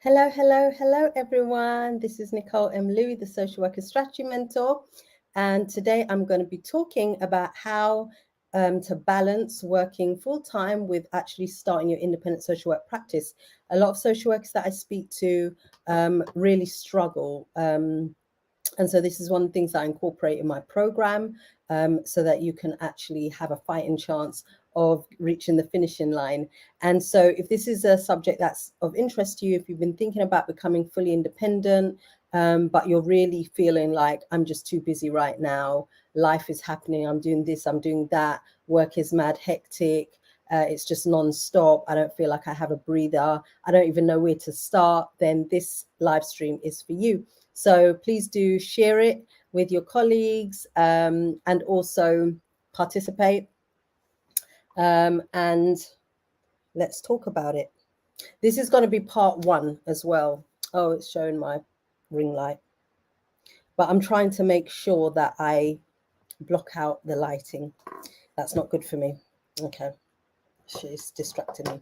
Hello, hello, hello, everyone. This is Nicole M. Louie, the Social Worker Strategy Mentor. And today I'm going to be talking about how to balance working full-time with actually starting your independent social work practice. A lot of social workers that I speak to really struggle. And so this is one of the things that I incorporate in my program so that you can actually have a fighting chance of reaching the finishing line. And so if this is a subject that's of interest to you, if you've been thinking about becoming fully independent, but you're really feeling like I'm just too busy right now, life is happening, I'm doing this, I'm doing that, work is mad hectic, it's just non-stop, I don't feel like I have a breather, I don't even know where to start, then this live stream is for you. So please do share it with your colleagues and also participate. And let's talk about it. This is going to be part one as well. Oh, it's showing my ring light. But I'm trying to make sure that I block out the lighting. That's not good for me. Okay. She's distracting me.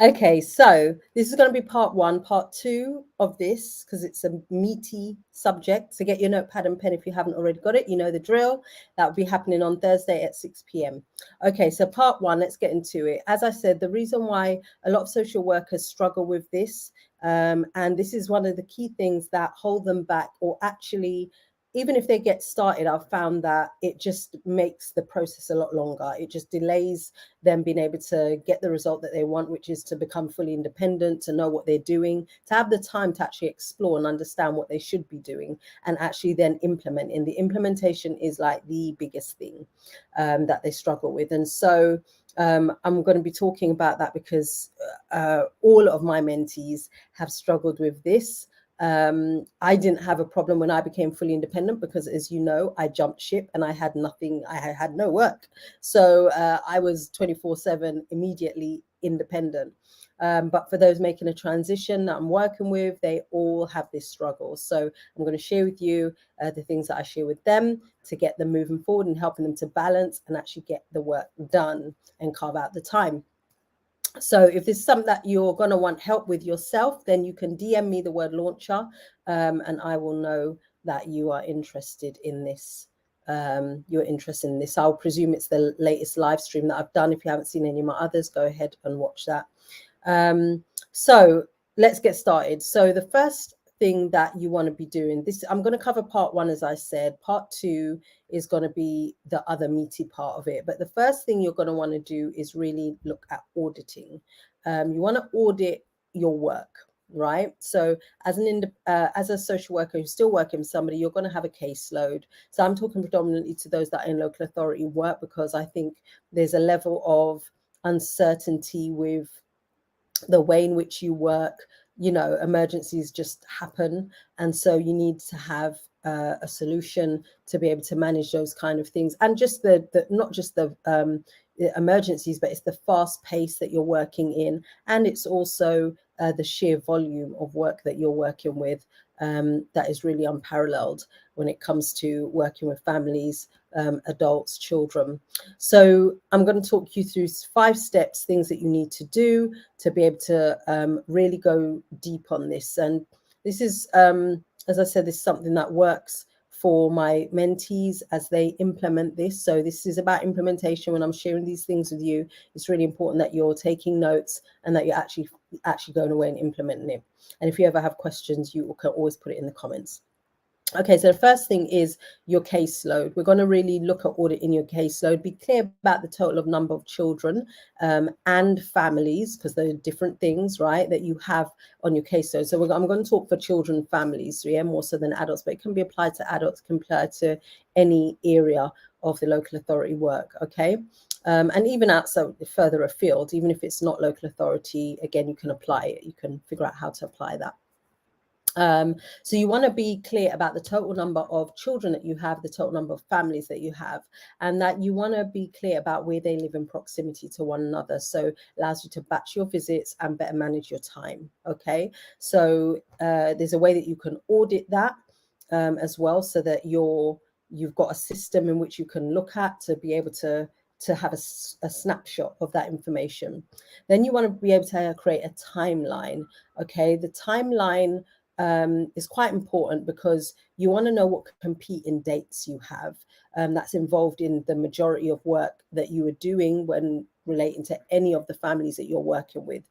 Okay, so this is going to be part one. Part two of this, because it's a meaty subject. So get your notepad and pen if you haven't already got it. You know the drill. That will be happening on Thursday at 6 p.m. Okay, so part one, let's get into it. As I said, the reason why a lot of social workers struggle with this, and this is one of the key things that hold them back, or actually, even if they get started, I've found that it just makes the process a lot longer. It just delays them being able to get the result that they want, which is to become fully independent, to know what they're doing, to have the time to actually explore and understand what they should be doing, and actually then implement. And the implementation is like the biggest thing that they struggle with. And so I'm going to be talking about that because all of my mentees have struggled with this. I didn't have a problem when I became fully independent because, as you know, I jumped ship and I had nothing, I had no work. So I was 24/7 immediately independent. But for those making a transition that I'm working with, they all have this struggle. So I'm going to share with you the things that I share with them to get them moving forward and helping them to balance and actually get the work done and carve out the time. So if there's something that you're going to want help with yourself, then you can DM me the word launcher and I will know that you are interested in this. You're interested in this. I'll presume it's the latest live stream that I've done. If you haven't seen any of my others, go ahead and watch that. So let's get started. So the first thing that you want to be doing, this I'm going to cover part one, as I said. Part two is going to be the other meaty part of it. But the first thing you're going to want to do is really look at auditing. You want to audit your work, right? So as a social worker who's still working with somebody, you're going to have a caseload. So I'm talking predominantly to those that are in local authority work, because I think there's a level of uncertainty with the way in which you work. You know, emergencies just happen, and so you need to have a solution to be able to manage those kind of things. And just the not just the emergencies, but it's the fast pace that you're working in, and it's also the sheer volume of work that you're working with that is really unparalleled when it comes to working with families, adults, children. So I'm going to talk you through 5 steps, things that you need to do to be able to really go deep on this. And this is, as I said, this is something that works for my mentees as they implement this. So this is about implementation. When I'm sharing these things with you, it's really important that you're taking notes and that you're actually going away and implementing it. And if you ever have questions, you can always put it in the comments. Okay, so the first thing is your caseload. We're going to really look at auditing your caseload. Be clear about the total of number of children and families, because they're different things, right, that you have on your caseload. So I'm going to talk for children and families, yeah, more so than adults, but it can be applied to adults, can apply to any area of the local authority work, okay? And even outside, further afield, even if it's not local authority, again, you can apply it. You can figure out how to apply that. So you want to be clear about the total number of children that you have, the total number of families that you have, and that you want to be clear about where they live in proximity to one another. So it allows you to batch your visits and better manage your time. Okay, so there's a way that you can audit that as well, so that you've got a system in which you can look at to be able to to have a snapshot of that information. Then you want to be able to create a timeline. Okay, the timeline is quite important because you want to know what competing dates you have. That's involved in the majority of work that you are doing when relating to any of the families that you're working with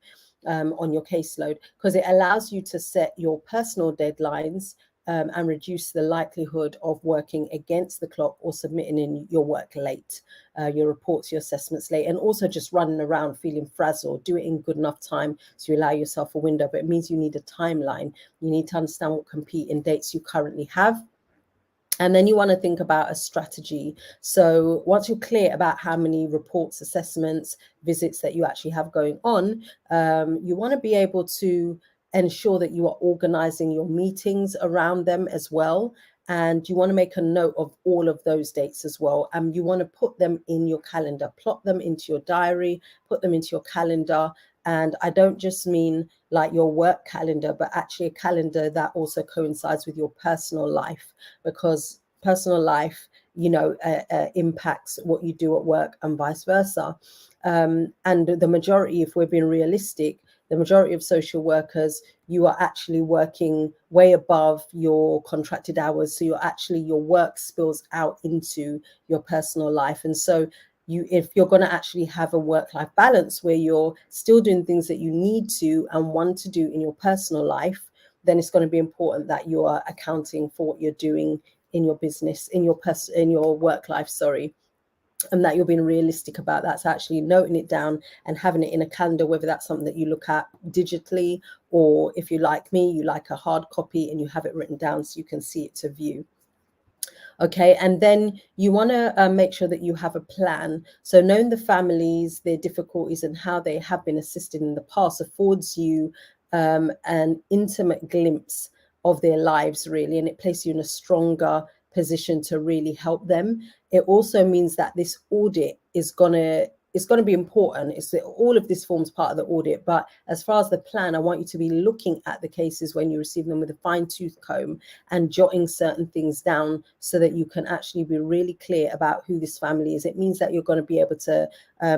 on your caseload, because it allows you to set your personal deadlines and reduce the likelihood of working against the clock or submitting in your work late, your reports, your assessments late, and also just running around feeling frazzled. Do it in good enough time to allow yourself a window, but it means you need a timeline. You need to understand what competing dates you currently have. And then you want to think about a strategy. So once you're clear about how many reports, assessments, visits that you actually have going on, you want to be able to ensure that you are organizing your meetings around them as well. And you want to make a note of all of those dates as well. And you want to put them in your calendar, plot them into your diary, put them into your calendar. And I don't just mean like your work calendar, but actually a calendar that also coincides with your personal life, because personal life, impacts what you do at work and vice versa. And the majority, if we're being realistic, the majority of social workers, you are actually working way above your contracted hours. So your work spills out into your personal life. And so if you're going to actually have a work-life balance where you're still doing things that you need to and want to do in your personal life, then it's going to be important that you are accounting for what you're doing in your business, in your work life, and that you're being realistic about that. So actually noting it down and having it in a calendar, whether that's something that you look at digitally, or if you like me, you like a hard copy and you have it written down so you can see it to view. Okay, and then you want to make sure that you have a plan. So knowing the families, their difficulties, and how they have been assisted in the past affords you an intimate glimpse of their lives, really, and it places you in a stronger position to really help them. It also means that this audit is going to be important. All of this forms part of the audit, but as far as the plan, I want you to be looking at the cases when you receive them with a fine-tooth comb and jotting certain things down so that you can actually be really clear about who this family is. It means that you're going to be able to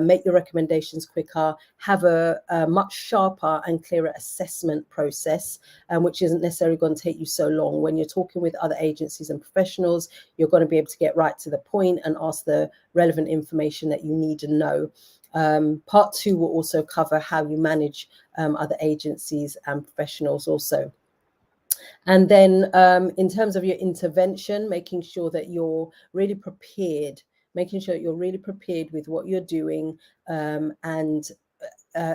make your recommendations quicker, have a much sharper and clearer assessment process, which isn't necessarily going to take you so long. When you're talking with other agencies and professionals, you're going to be able to get right to the point and ask the relevant information that you need to know. Part 2 will also cover how you manage other agencies and professionals also. And then in terms of your intervention, making sure that you're really prepared, with what you're doing, and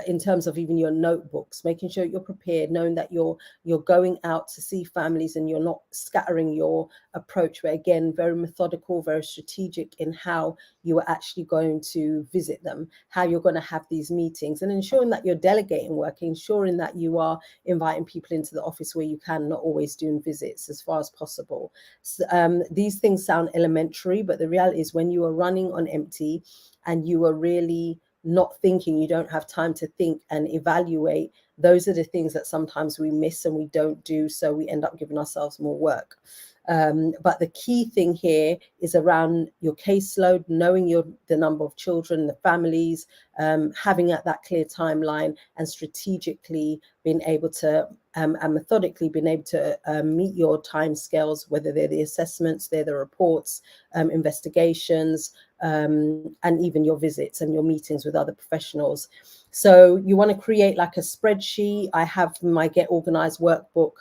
in terms of even your notebooks, making sure you're prepared, knowing that you're going out to see families and you're not scattering your approach, but again, very methodical, very strategic in how you are actually going to visit them, how you're going to have these meetings, and ensuring that you're delegating work, ensuring that you are inviting people into the office where you can, not always doing visits as far as possible. So, these things sound elementary, but the reality is when you are running on empty and you are really not thinking, you don't have time to think and evaluate, those are the things that sometimes we miss and we don't do, so we end up giving ourselves more work. But the key thing here is around your caseload, knowing the number of children, the families, having that clear timeline, and strategically being able to and methodically being able to meet your time scales, whether they're the assessments, they're the reports, investigations, and even your visits and your meetings with other professionals. So you want to create like a spreadsheet. I have my Get Organized workbook.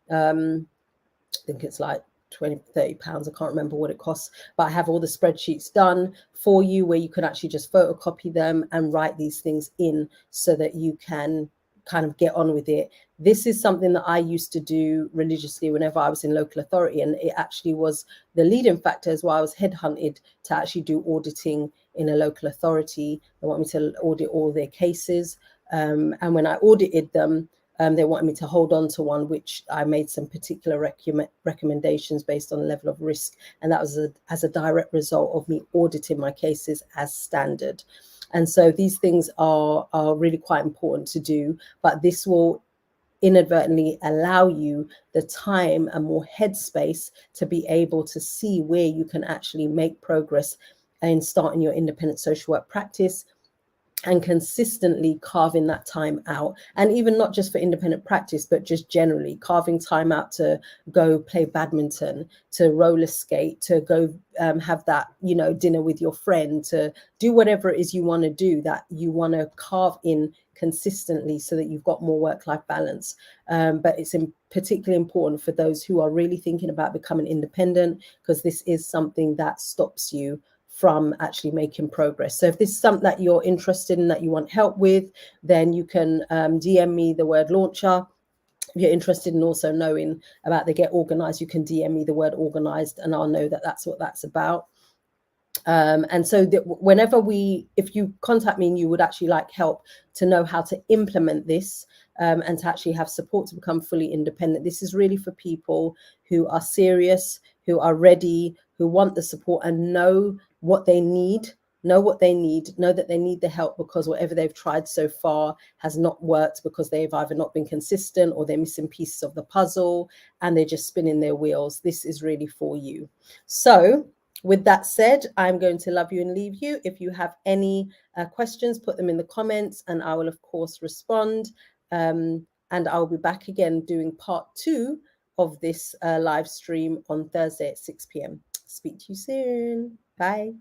I think it's like 20, 30 pounds. I can't remember what it costs, but I have all the spreadsheets done for you where you can actually just photocopy them and write these things in so that you can kind of get on with it. This is something that I used to do religiously whenever I was in local authority, and it actually was the leading factor as why I was headhunted to actually do auditing in a local authority. They want me to audit all their cases, and when I audited them, they wanted me to hold on to one, which I made some particular recommendations based on the level of risk. And that was as a direct result of me auditing my cases as standard. And so these things are really quite important to do, but this will inadvertently allow you the time and more headspace to be able to see where you can actually make progress in starting your independent social work practice, and consistently carving that time out. And even not just for independent practice, but just generally carving time out to go play badminton, to roller skate, to go have that, you know, dinner with your friend, to do whatever it is you want to do, that you want to carve in consistently so that you've got more work-life balance. But it's particularly important for those who are really thinking about becoming independent, because this is something that stops you from actually making progress. So if this is something that you're interested in, that you want help with, then you can DM me the word launcher. If you're interested in also knowing about the Get Organized, you can DM me the word organized, and I'll know that that's what that's about. And so that whenever if you contact me and you would actually like help to know how to implement this, and to actually have support to become fully independent, this is really for people who are serious, who are ready, who want the support and know what they need, know that they need the help, because whatever they've tried so far has not worked, because they've either not been consistent or they're missing pieces of the puzzle and they're just spinning their wheels. This is really for you. So with that said, I'm going to love you and leave you. If you have any questions, put them in the comments and I will, of course, respond. And I'll be back again doing part 2 of this live stream on Thursday at 6 p.m. Speak to you soon. Bye.